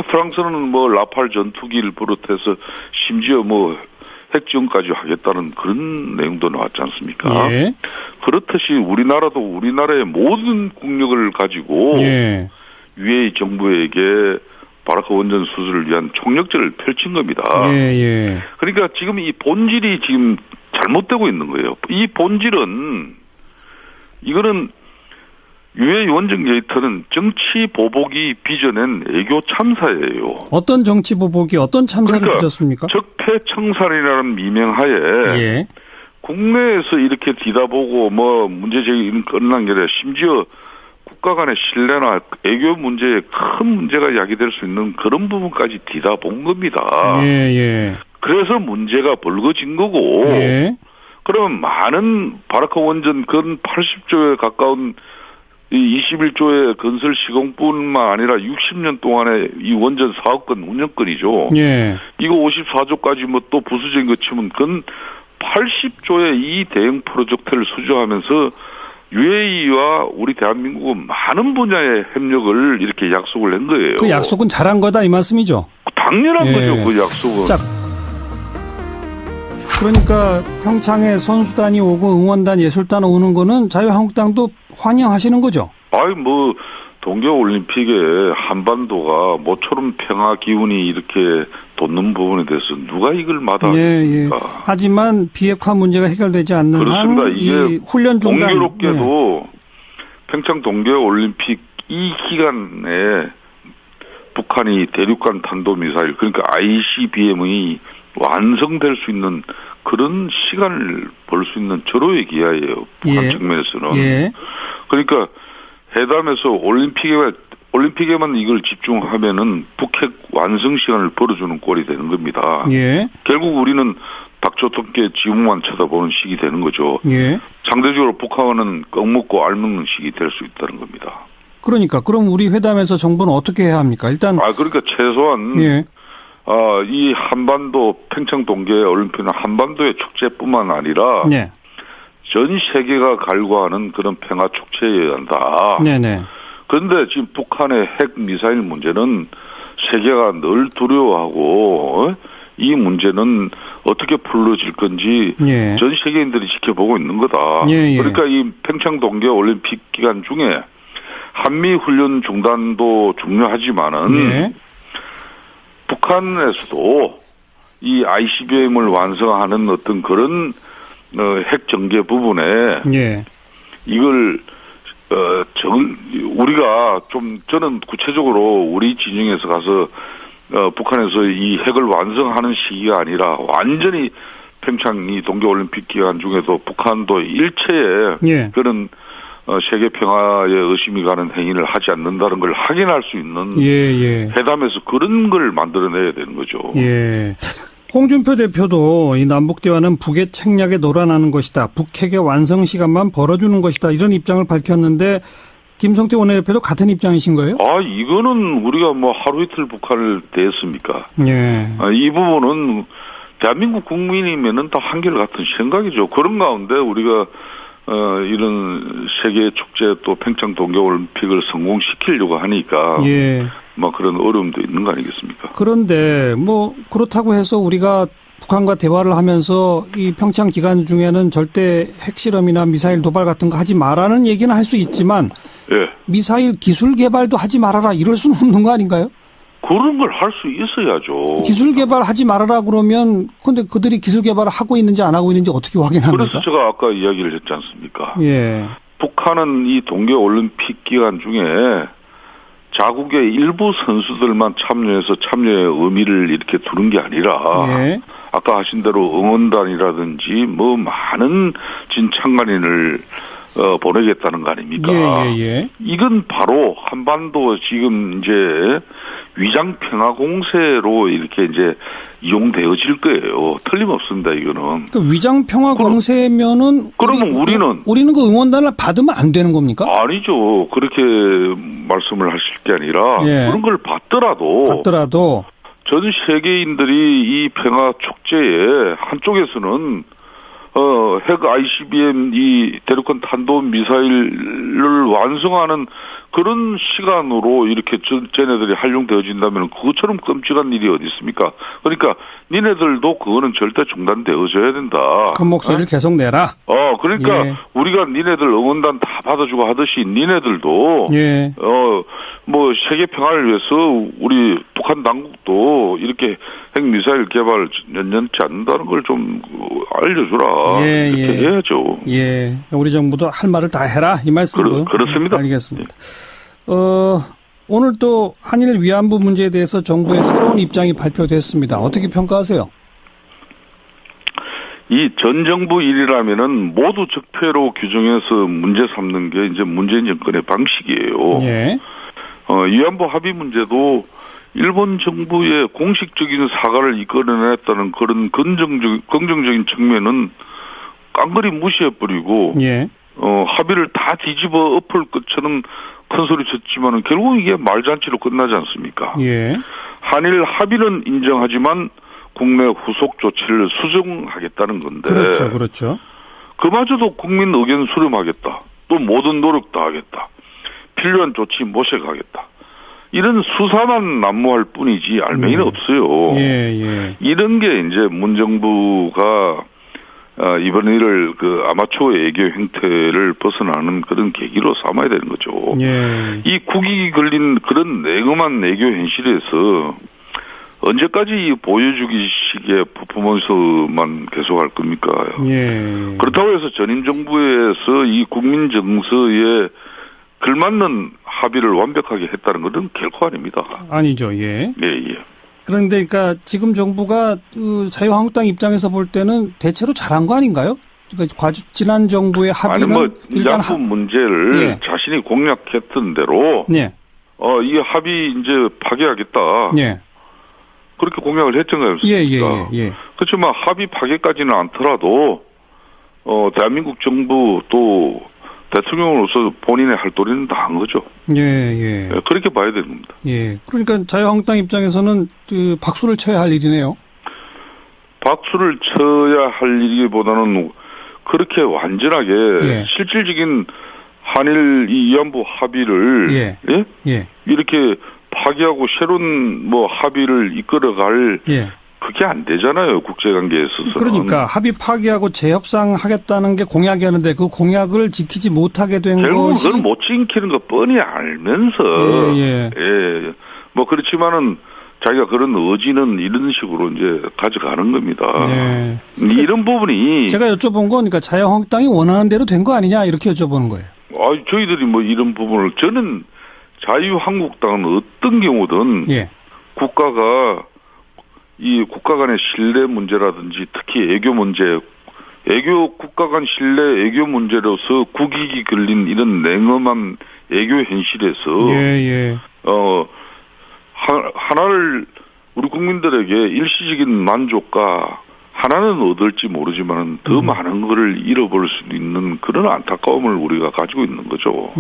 프랑스는 뭐 라팔 전투기를 비롯해서 심지어 뭐 핵지원까지 하겠다는 그런 내용도 나왔지 않습니까? 예. 그렇듯이 우리나라도 우리나라의 모든 국력을 가지고 예. UAE 정부에게 바라크 원전 수주를 위한 총력전을 펼친 겁니다. 예. 그러니까 지금 이 본질이 지금 잘못되고 있는 거예요. 이 본질은 이거는 UAE 원전 게이트는 정치 보복이 빚어낸 애교 참사예요. 어떤 정치 보복이 어떤 참사를 빚었습니까? 적폐청산이라는 미명하에 예. 국내에서 이렇게 뒤다보고 뭐 문제제기는 끝난 게 아니라 심지어 국가 간의 신뢰나 애교 문제에 큰 문제가 야기될 수 있는 그런 부분까지 뒤다본 겁니다. 예. 그래서 문제가 벌어진 거고 예. 그러면 많은 바라크 원전 근 80조에 가까운 이 21조의 건설 시공뿐만 아니라 60년 동안의 이 원전 사업권 운영권이죠. 예. 이거 54조까지 뭐 또 부수적인 거 치면 근 80조의 이 대형 프로젝트를 수주하면서 UAE와 우리 대한민국은 많은 분야의 협력을 이렇게 약속을 한 거예요. 그 약속은 잘한 거다 이 말씀이죠? 당연한 거죠. 그 약속은. 자, 그러니까 평창에 선수단이 오고 응원단 예술단 오는 거는 자유한국당도 환영하시는 거죠? 아이 뭐 동계올림픽에 한반도가 모처럼 평화 기운이 이렇게 돋는 부분에 대해서 누가 이걸 마다합니까? 하지만 비핵화 문제가 해결되지 않는 그렇습니다. 한 이 훈련 중단. 공교롭게도 평창 동계올림픽 이 기간에 북한이 대륙간 탄도미사일 그러니까 ICBM이 완성될 수 있는 그런 시간을 벌 수 있는 절호의 기회예요. 북한 측면에서는. 그러니까 회담에서 올림픽에만 이걸 집중하면은 북핵 완성 시간을 벌어주는 꼴이 되는 겁니다. 결국 우리는 닥쳐덮게 지붕만 쳐다보는 식이 되는 거죠. 상대적으로 북한은 껌 먹고 알 먹는 식이 될 수 있다는 겁니다. 그러니까 그럼 우리 회담에서 정부는 어떻게 해야 합니까? 일단 그러니까 최소한 이 한반도 평창 동계올림픽은 한반도의 축제뿐만 아니라 전 세계가 갈구하는 그런 평화 축제여야 한다. 그런데 지금 북한의 핵 미사일 문제는 세계가 늘 두려워하고 이 문제는 어떻게 풀어질 건지 전 세계인들이 지켜보고 있는 거다. 그러니까 이 평창 동계올림픽 기간 중에 한미 훈련 중단도 중요하지만은 북한에서도 이 ICBM을 완성하는 어떤 그런 핵 전개 부분에 이걸 우리가 좀 저는 구체적으로 우리 진영에서 가서 북한에서 이 핵을 완성하는 시기가 아니라 완전히 평창 이 동계올림픽 기간 중에도 북한도 일체의 그런 세계 평화에 의심이 가는 행위를 하지 않는다는 걸 확인할 수 있는 회담에서 그런 걸 만들어내야 되는 거죠. 홍준표 대표도 이 남북 대화는 북의 책략에 놀아나는 것이다. 북핵의 완성 시간만 벌어주는 것이다. 이런 입장을 밝혔는데 김성태 원내대표도 같은 입장이신 거예요? 이거는 우리가 뭐 하루 이틀 북한을 대했습니까? 이 부분은 대한민국 국민이면은 다 한결같은 생각이죠. 그런 가운데 우리가 이런 세계 축제 또 평창 동계올림픽을 성공시키려고 하니까 뭐 그런 어려움도 있는 거 아니겠습니까? 그런데 뭐 그렇다고 해서 우리가 북한과 대화를 하면서 이 평창 기간 중에는 절대 핵실험이나 미사일 도발 같은 거 하지 말라는 얘기는 할 수 있지만 미사일 기술 개발도 하지 말아라 이럴 수는 없는 거 아닌가요? 그런 걸 할 수 있어야죠. 기술 개발하지 말아라 그러면 근데 그들이 기술 개발을 하고 있는지 안 하고 있는지 어떻게 확인합니까? 그래서 제가 아까 이야기를 했지 않습니까? 북한은 이 동계올림픽 기간 중에 자국의 일부 선수들만 참여해서 참여의 의미를 이렇게 두는 게 아니라 아까 하신 대로 응원단이라든지 뭐 많은 진창간인을 보내겠다는 거 아닙니까? 이건 바로 한반도 지금 이제 위장 평화 공세로 이렇게 이제 이용되어질 거예요. 틀림없습니다, 이거는. 그 위장 평화 공세면은 그러면 우리는 그 응원단을 받으면 안 되는 겁니까? 아니죠. 그렇게 말씀을 하실 게 아니라 그런 걸 받더라도 전 세계인들이 이 평화 축제에 한쪽에서는 핵 ICBM 이 대륙간 탄도 미사일을 완성하는 그런 시간으로 이렇게 쟤네들이 활용되어진다면 그것처럼 끔찍한 일이 어디 있습니까? 그러니까 니네들도 그거는 절대 중단되어져야 된다. 그 목소리를 계속 내라. 그러니까 예. 우리가 니네들 응원단 다 받아주고 하듯이 니네들도 예. 뭐 세계 평화를 위해서 우리 북한 당국도 이렇게 핵미사일 개발 연연치 않는다는 걸 좀 알려주라. 예, 이렇게 예. 해야죠. 예, 우리 정부도 할 말을 다 해라 이 말씀도. 그렇습니다. 알겠습니다. 오늘 또 한일 위안부 문제에 대해서 정부의 새로운 입장이 발표됐습니다. 어떻게 평가하세요? 이 전 정부 일이라면은 모두 적폐로 규정해서 문제 삼는 게 이제 문재인 정권의 방식이에요. 예. 위안부 합의 문제도 일본 정부의 공식적인 사과를 이끌어냈다는 그런 긍정적인 측면은 깡그리 무시해버리고, 예. 합의를 다 뒤집어 엎을 것처럼 큰 소리 쳤지만은 결국 이게 말잔치로 끝나지 않습니까? 예. 한일 합의는 인정하지만 국내 후속 조치를 수정하겠다는 건데. 그렇죠, 그렇죠. 그마저도 국민 의견 수렴하겠다. 또 모든 노력 다하겠다. 필요한 조치 모색하겠다. 이런 수사만 난무할 뿐이지 알맹이는 없어요. 예. 이런 게 이제 문정부가 이번 일을 아마추어 애교 행태를 벗어나는 그런 계기로 삼아야 되는 거죠. 예. 이 국익이 걸린 그런 냉엄한 애교 현실에서 언제까지 보여주기식의 퍼포먼스만 계속할 겁니까? 예. 그렇다고 해서 전임 정부에서 이 국민 정서에 걸맞는 합의를 완벽하게 했다는 것은 결코 아닙니다. 아니죠, 예. 예. 그런데 그러니까 지금 정부가 자유한국당 입장에서 볼 때는 대체로 잘한 거 아닌가요? 그러니까 지난 정부의 합의는 일단 문제를 예. 자신이 공약했던 대로 예. 이 합의 이제 파기하겠다. 예. 그렇게 공약을 했잖아요. 예. 그렇지만 합의 파기까지는 않더라도 대한민국 정부 또 대통령으로서 본인의 할 도리는 다 한 거죠. 예. 그렇게 봐야 되는 겁니다. 예. 그러니까 자유한국당 입장에서는 박수를 쳐야 할 일이네요. 박수를 쳐야 할 일이보다는 그렇게 완전하게 예. 실질적인 한일 위안부 합의를 예. 이렇게 파기하고 새로운 합의를 이끌어갈 그게 안 되잖아요. 국제관계에 있어서. 그러니까 합의 파기하고 재협상하겠다는 게 공약이었는데 그 공약을 지키지 못하게 된 결국 것이. 그걸 못 지키는 거 뻔히 알면서. 그렇지만은 자기가 그런 의지는 이런 식으로 이제 가져가는 겁니다. 이런 부분이. 제가 여쭤본 건 그러니까 자유한국당이 원하는 대로 된 거 아니냐 이렇게 여쭤보는 거예요. 저희들이 이런 부분을 저는 자유한국당은 어떤 경우든 국가가 이 국가 간의 신뢰 문제라든지 특히 국가 간 신뢰 애교 문제로서 국익이 걸린 이런 냉엄한 애교 현실에서 하나를 우리 국민들에게 일시적인 만족과 하나는 얻을지 모르지만 더 많은 것을 잃어버릴 수 있는 그런 안타까움을 우리가 가지고 있는 거죠.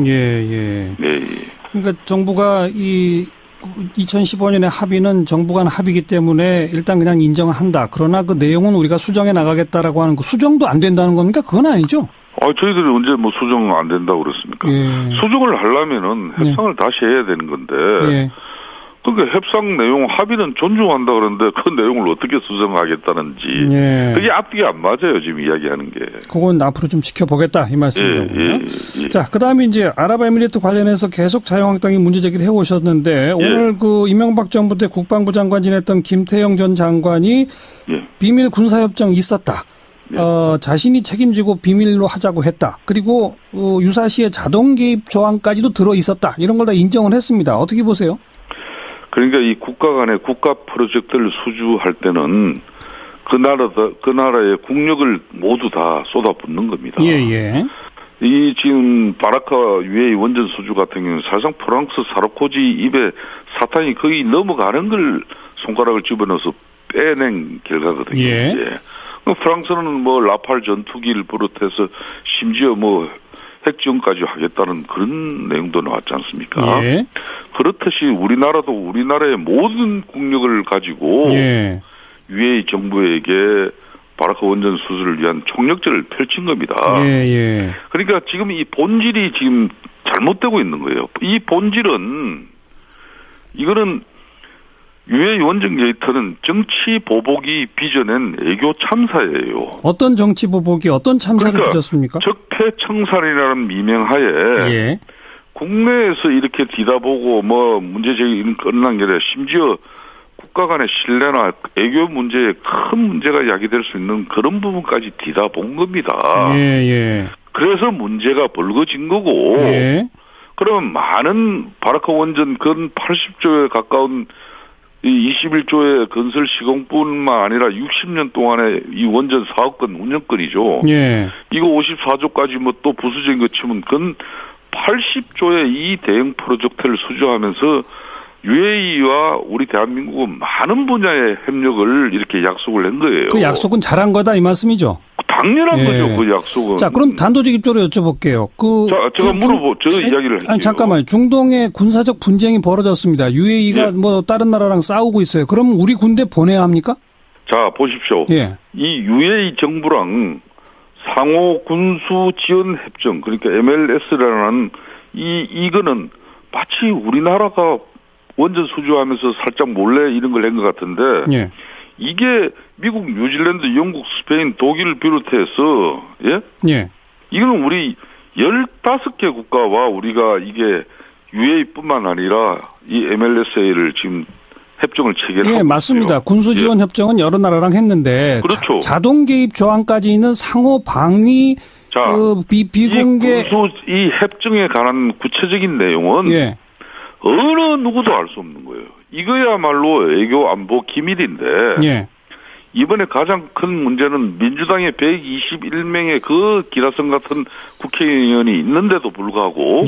그러니까 정부가 2015년에 합의는 정부 간 합의이기 때문에 일단 그냥 인정한다. 그러나 그 내용은 우리가 수정해 나가겠다라고 하는 거 수정도 안 된다는 겁니까? 그건 아니죠. 저희들이 언제 수정 안 된다고 그랬습니까? 수정을 하려면은 협상을 다시 해야 되는 건데. 그러니까 협상 내용 합의는 존중한다 그러는데 그 내용을 어떻게 수정하겠다는지 그게 앞뒤가 안 맞아요. 지금 이야기하는 게. 그건 앞으로 좀 지켜보겠다 이 말씀이군요. 자, 그다음에 이제 아랍에미리트 관련해서 계속 자유한국당이 문제 제기를 해오셨는데 오늘 이명박 정부 때 국방부 장관 지냈던 김태영 전 장관이 비밀 군사협정 있었다. 자신이 책임지고 비밀로 하자고 했다. 그리고 유사시에 자동 개입 조항까지도 들어 있었다. 이런 걸 다 인정을 했습니다. 어떻게 보세요? 그러니까 이 국가 간의 국가 프로젝트를 수주할 때는 그 나라의 국력을 모두 다 쏟아붓는 겁니다. 이 지금 바라카 UAE 원전 수주 같은 경우는 사실상 프랑스 사르코지 입에 사탕이 거의 넘어가는 걸 손가락을 집어넣어서 빼낸 결과거든요. 프랑스는 라팔 전투기를 비롯해서 심지어 핵지원까지 하겠다는 그런 내용도 나왔지 않습니까? 그렇듯이 우리나라도 우리나라의 모든 국력을 가지고 UAE 정부에게 바라카 원전 수주를 위한 총력전을 펼친 겁니다. 그러니까 지금 이 본질이 지금 잘못되고 있는 거예요. 이 본질은 이거는 UAE 원정 게이트는 정치 보복이 빚어낸 애교 참사예요. 어떤 정치 보복이 어떤 참사를 빚었습니까? 적폐청산이라는 미명하에 예. 국내에서 이렇게 뒤다보고 뭐 문제제기는 끝난 게 아니라 심지어 국가 간의 신뢰나 애교 문제에 큰 문제가 야기될 수 있는 그런 부분까지 뒤다본 겁니다. 예, 예. 그래서 문제가 벌어진 거고 예. 그러면 많은 바라카 원전 근 80조에 가까운 이 21조의 건설 시공뿐만 아니라 60년 동안의 이 원전 사업권 운영권이죠. 예. 이거 54조까지 뭐 또 부수적인 거 치면 근 80조의 이 대형 프로젝트를 수주하면서 UAE와 우리 대한민국은 많은 분야의 협력을 이렇게 약속을 한 거예요. 그 약속은 잘한 거다 이 말씀이죠? 당연한 거죠. 그 약속은. 자, 그럼 단도직입적으로 여쭤볼게요. 제가 이야기를 할게요. 잠깐만요. 중동에 군사적 분쟁이 벌어졌습니다. UAE가 뭐 다른 나라랑 싸우고 있어요. 그럼 우리 군대 보내야 합니까? 자, 보십시오. 예. 이 UAE 정부랑 상호 군수 지원 협정, 그러니까 MLS라는 이거는 마치 우리나라가 원전 수주하면서 살짝 몰래 이런 걸 한 것 같은데 예. 이게 미국, 뉴질랜드, 영국, 스페인, 독일을 비롯해서 예. 이거는 우리 15개 국가와 우리가 이게 UAE뿐만 아니라 이 MLSA를 지금 협정을 체결하고 예, 맞습니다. 군수지원 협정은 여러 나라랑 했는데 그렇죠. 자동 개입 조항까지 있는 상호 방위 비공개 이 협정에 관한 구체적인 내용은 어느 누구도 알 수 없는 거예요. 이거야말로 외교 안보 기밀인데 이번에 가장 큰 문제는 민주당의 121명의 그 기라성 같은 국회의원이 있는데도 불구하고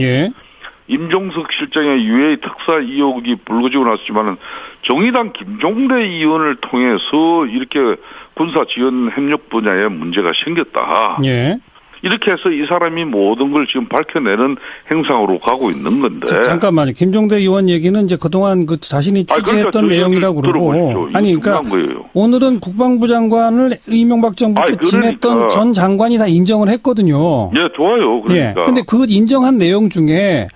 임종석 실장의 UAE 특사 의혹이 불거지고 났지만은 정의당 김종대 의원을 통해서 이렇게 군사 지원 협력 분야에 문제가 생겼다. 이렇게 해서 이 사람이 모든 걸 지금 밝혀내는 행상으로 가고 있는 건데. 잠깐만요. 김종대 의원 얘기는 이제 그동안 그 자신이 취재했던 내용이라고 그러고. 아니, 그러니까 오늘은 국방부 장관을 이명박 정부 때 지냈던 전 장관이 다 인정을 했거든요. 예, 좋아요. 그러니까. 근데 그 인정한 내용 중에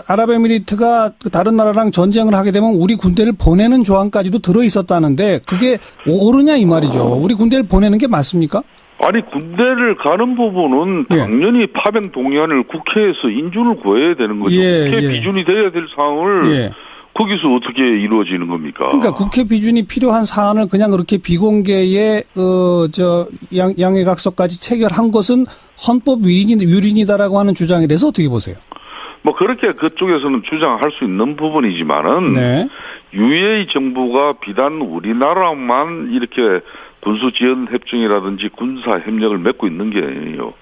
아랍에미리트가 다른 나라랑 전쟁을 하게 되면 우리 군대를 보내는 조항까지도 들어 있었다는데 그게 옳으냐 이 말이죠. 우리 군대를 보내는 게 맞습니까? 아니 군대를 가는 부분은 당연히 파병 동의안을 국회에서 인준을 구해야 되는 거죠. 국회 비준이 돼야 될 사항을 거기서 어떻게 이루어지는 겁니까? 그러니까 국회 비준이 필요한 사안을 그냥 그렇게 비공개의 양해각서까지 체결한 것은 헌법 유린이다라고 하는 주장에 대해서 어떻게 보세요? 뭐 그렇게 그쪽에서는 주장할 수 있는 부분이지만은 UAE 정부가 비단 우리나라만 이렇게 군수 지원 협정이라든지 군사 협력을 맺고 있는 게 아니에요.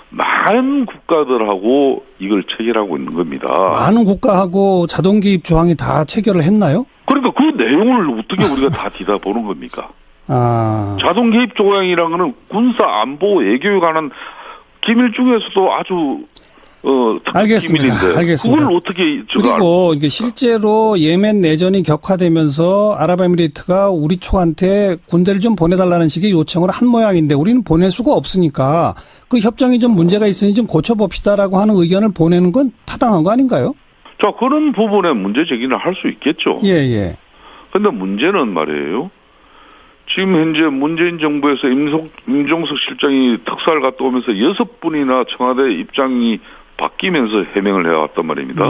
많은 국가들하고 이걸 체결하고 있는 겁니다. 많은 국가하고 자동 개입 조항이 다 체결을 했나요? 그러니까 그 내용을 어떻게 우리가 다 뒤다보는 겁니까? 자동 개입 조항이라는 거는 군사 안보 외교에 관한 기밀 중에서도 아주 알겠습니다. 그걸 어떻게 그리고 이게 실제로 예멘 내전이 격화되면서 아랍에미리트가 우리 쪽한테 군대를 좀 보내달라는 식의 요청을 한 모양인데 우리는 보낼 수가 없으니까 그 협정이 좀 문제가 있으니 좀 고쳐봅시다라고 하는 의견을 보내는 건 타당한 거 아닌가요? 자, 그런 부분에 문제 제기는 할 수 있겠죠. 근데 문제는 말이에요. 지금 현재 문재인 정부에서 임종석 실장이 특사를 갔다 오면서 6분이나 청와대 입장이 바뀌면서 해명을 해왔단 말입니다.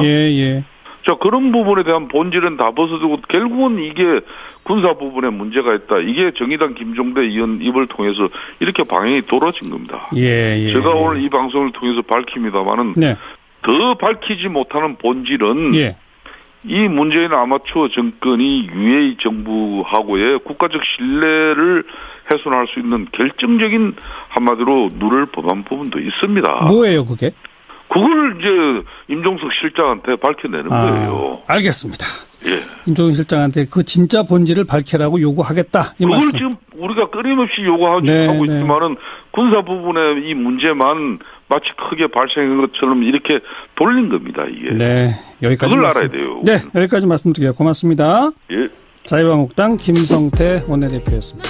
자, 그런 부분에 대한 본질은 다 벗어두고 결국은 이게 군사 부분에 문제가 있다. 이게 정의당 김종대 의원 입을 통해서 이렇게 방향이 돌아진 겁니다. 제가 오늘 이 방송을 통해서 밝힙니다만은 더 밝히지 못하는 본질은 이 문재인 아마추어 정권이 UAE 정부하고의 국가적 신뢰를 훼손할 수 있는 결정적인 한마디로 누를 법한 부분도 있습니다. 뭐예요, 그게? 그걸 이제 임종석 실장한테 밝혀내는 거예요. 알겠습니다. 임종석 실장한테 그 진짜 본질을 밝히라고 요구하겠다. 이 그걸 말씀. 지금 우리가 끊임없이 요구하고 있지만은 군사 부분의 이 문제만 마치 크게 발생한 것처럼 이렇게 돌린 겁니다, 이게. 여기까지. 그걸 알아야 돼요. 여기까지 말씀드리겠습니다. 고맙습니다. 자유한국당 김성태 원내대표였습니다.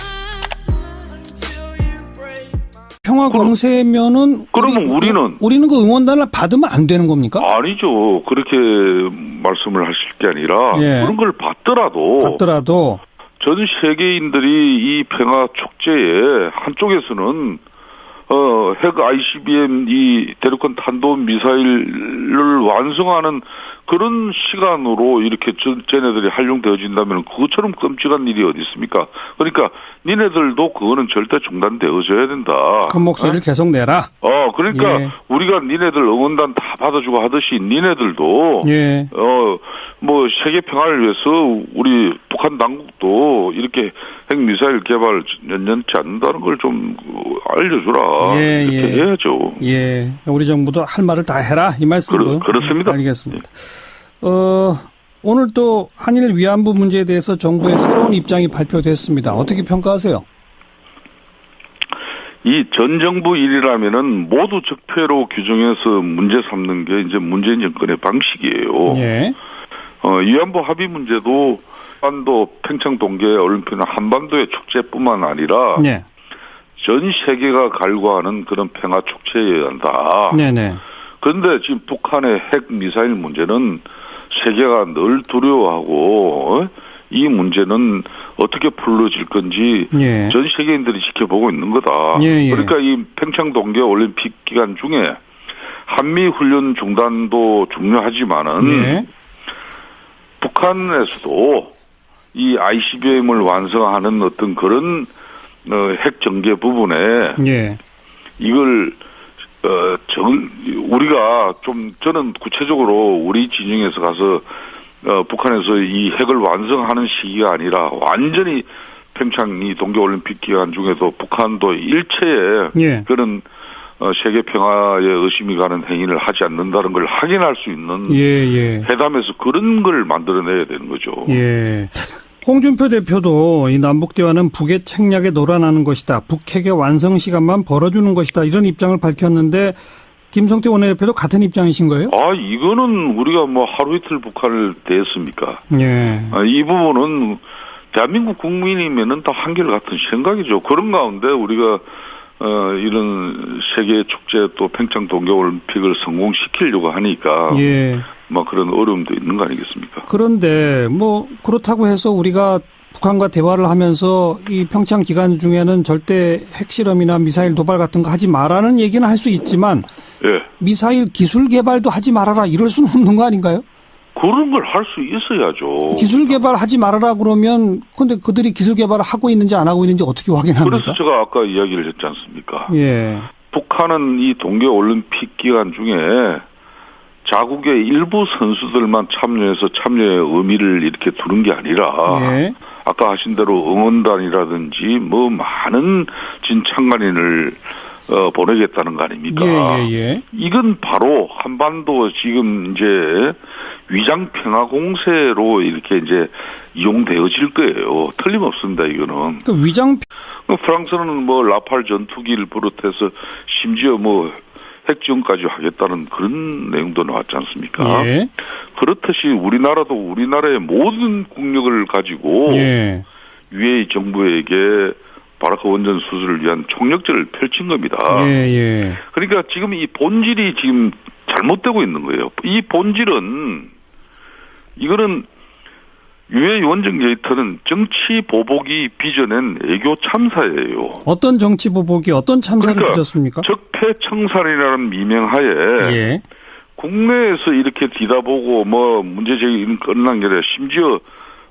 평화 공세면은 그러면 우리는 그 응원단을 받으면 안 되는 겁니까? 아니죠. 그렇게 말씀을 하실 게 아니라 예. 그런 걸 받더라도 전 세계인들이 이 평화 축제에 한쪽에서는 핵 ICBM 이 대륙간 탄도 미사일을 완성하는 그런 시간으로 이렇게 쟤네들이 활용되어진다면 그것처럼 끔찍한 일이 어디 있습니까? 그러니까 니네들도 그거는 절대 중단되어져야 된다. 그 목소리를 계속 내라. 그러니까 예. 우리가 니네들 응원단 다 받아주고 하듯이 니네들도 예. 뭐 세계 평화를 위해서 우리 북한 당국도 이렇게 핵 미사일 개발 연연치 않는다는 걸 좀 알려주라. 예, 이렇게 예. 해야죠. 예, 우리 정부도 할 말을 다 해라 이 말씀으로. 그렇습니다. 알겠습니다. 오늘 또 한일 위안부 문제에 대해서 정부의 새로운 입장이 발표됐습니다. 어떻게 평가하세요? 이 전 정부 일이라면은 모두 적폐로 규정해서 문제 삼는 게 이제 문재인 정권의 방식이에요. 예. 위안부 합의 문제도 한반도 평창 동계 올림픽은 한반도의 축제뿐만 아니라 예. 전 세계가 갈구하는 그런 평화 축제여야 한다. 네네. 그런데 지금 북한의 핵 미사일 문제는 세계가 늘 두려워하고 이 문제는 어떻게 풀어질 건지 예. 전 세계인들이 지켜보고 있는 거다. 예. 그러니까 이 평창 동계 올림픽 기간 중에 한미 훈련 중단도 중요하지만은 예. 북한에서도 이 ICBM을 완성하는 어떤 그런 핵 전개 부분에 예. 이걸 우리가 좀 저는 구체적으로 우리 진영에서 가서 북한에서 이 핵을 완성하는 시기가 아니라 완전히 평창 이 동계올림픽 기간 중에도 북한도 일체의 예. 그런 세계 평화에 의심이 가는 행위를 하지 않는다는 걸 확인할 수 있는 예. 회담에서 그런 걸 만들어내야 되는 거죠. 예. 홍준표 대표도 이 남북 대화는 북의 책략에 놀아나는 것이다. 북핵의 완성 시간만 벌어주는 것이다. 이런 입장을 밝혔는데 김성태 원내대표도 같은 입장이신 거예요? 이거는 우리가 뭐 하루 이틀 북한을 대했습니까? 예. 이 부분은 대한민국 국민이면은 다 한결같은 생각이죠. 그런 가운데 우리가 이런 세계 축제 또 평창 동계올림픽을 성공시키려고 하니까 예. 뭐 그런 어려움도 있는 거 아니겠습니까? 그런데 뭐 그렇다고 해서 우리가 북한과 대화를 하면서 이 평창 기간 중에는 절대 핵실험이나 미사일 도발 같은 거 하지 말라는 얘기는 할 수 있지만 예. 미사일 기술 개발도 하지 말아라 이럴 수는 없는 거 아닌가요? 그런 걸 할 수 있어야죠. 기술 개발하지 말아라 그러면 근데 그들이 기술 개발을 하고 있는지 안 하고 있는지 어떻게 확인합니까? 그래서 제가 아까 이야기를 했지 않습니까? 예. 북한은 이 동계올림픽 기간 중에 자국의 일부 선수들만 참여해서 참여의 의미를 이렇게 두는 게 아니라 예. 아까 하신 대로 응원단이라든지 뭐 많은 진창간인을 보내겠다는 거 아닙니까? 예. 이건 바로 한반도 지금 이제 위장 평화 공세로 이렇게 이제 이용되어질 거예요. 틀림없습니다, 이거는. 그 위장 프랑스는 뭐 라팔 전투기를 비롯해서 심지어 뭐 핵지원까지 하겠다는 그런 내용도 나왔지 않습니까? 예. 그렇듯이 우리나라도 우리나라의 모든 국력을 가지고 예. UAE 정부에게 바라크 원전 수술을 위한 총력전을 펼친 겁니다. 예. 그러니까 지금 이 본질이 지금 잘못되고 있는 거예요. 이 본질은 이거는 UAE 원전 게이트는 정치 보복이 빚어낸 애교 참사예요. 어떤 정치 보복이 어떤 참사를 빚었습니까? 적폐 청산이라는 미명하에 예. 국내에서 이렇게 뒤다보고 뭐 문제 제기는 끝난 게 아니라 심지어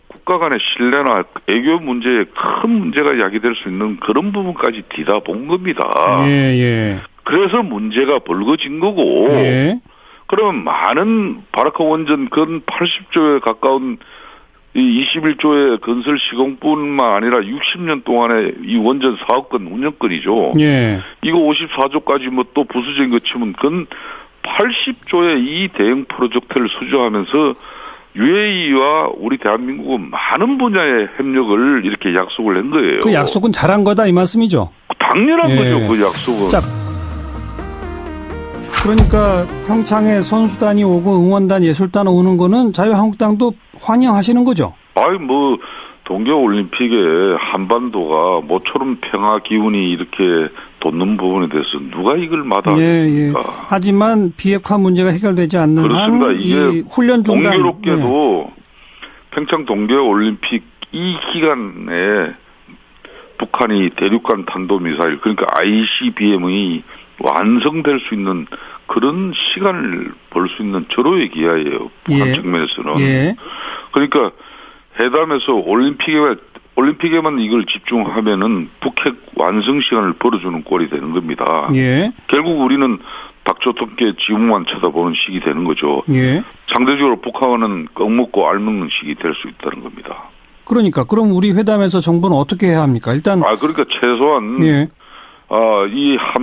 국가 간의 신뢰나 애교 문제에 큰 문제가 야기될 수 있는 그런 부분까지 뒤다본 겁니다. 예. 그래서 문제가 벌어진 거고 예. 그러면 많은 바라크 원전 근 80조에 가까운 이 21조의 건설 시공뿐만 아니라 60년 동안의 이 원전 사업권 운영권이죠. 예. 이거 54조까지 뭐 또 부수적인 거 치면 근 80조의 이 대형 프로젝트를 수주하면서 UAE와 우리 대한민국은 많은 분야의 협력을 이렇게 약속을 한 거예요. 그 약속은 잘한 거다 이 말씀이죠? 당연한 거죠. 그 약속은. 자, 그러니까 평창에 선수단이 오고 응원단 예술단 오는 거는 자유한국당도 환영하시는 거죠? 뭐 동계올림픽에 한반도가 모처럼 평화 기운이 이렇게 돋는 부분에 대해서 누가 이걸 마다합니까? 예. 하지만 비핵화 문제가 해결되지 않는 그렇습니다. 한 이게 이 훈련 중단. 공교롭게도 평창 동계올림픽 이 기간에 북한이 대륙간 탄도미사일 그러니까 ICBM이 완성될 수 있는 그런 시간을 벌 수 있는 절호의 기회예요. 북한 측면에서는. 그러니까 회담에서 올림픽에만 이걸 집중하면은 북핵 완성 시간을 벌어주는 꼴이 되는 겁니다. 결국 우리는 닥쳐덮게 지붕만 쳐다보는 식이 되는 거죠. 상대적으로 북한은 꺽먹고 알먹는 식이 될 수 있다는 겁니다. 그러니까 그럼 우리 회담에서 정부는 어떻게 해야 합니까? 일단 그러니까 최소한 이 한반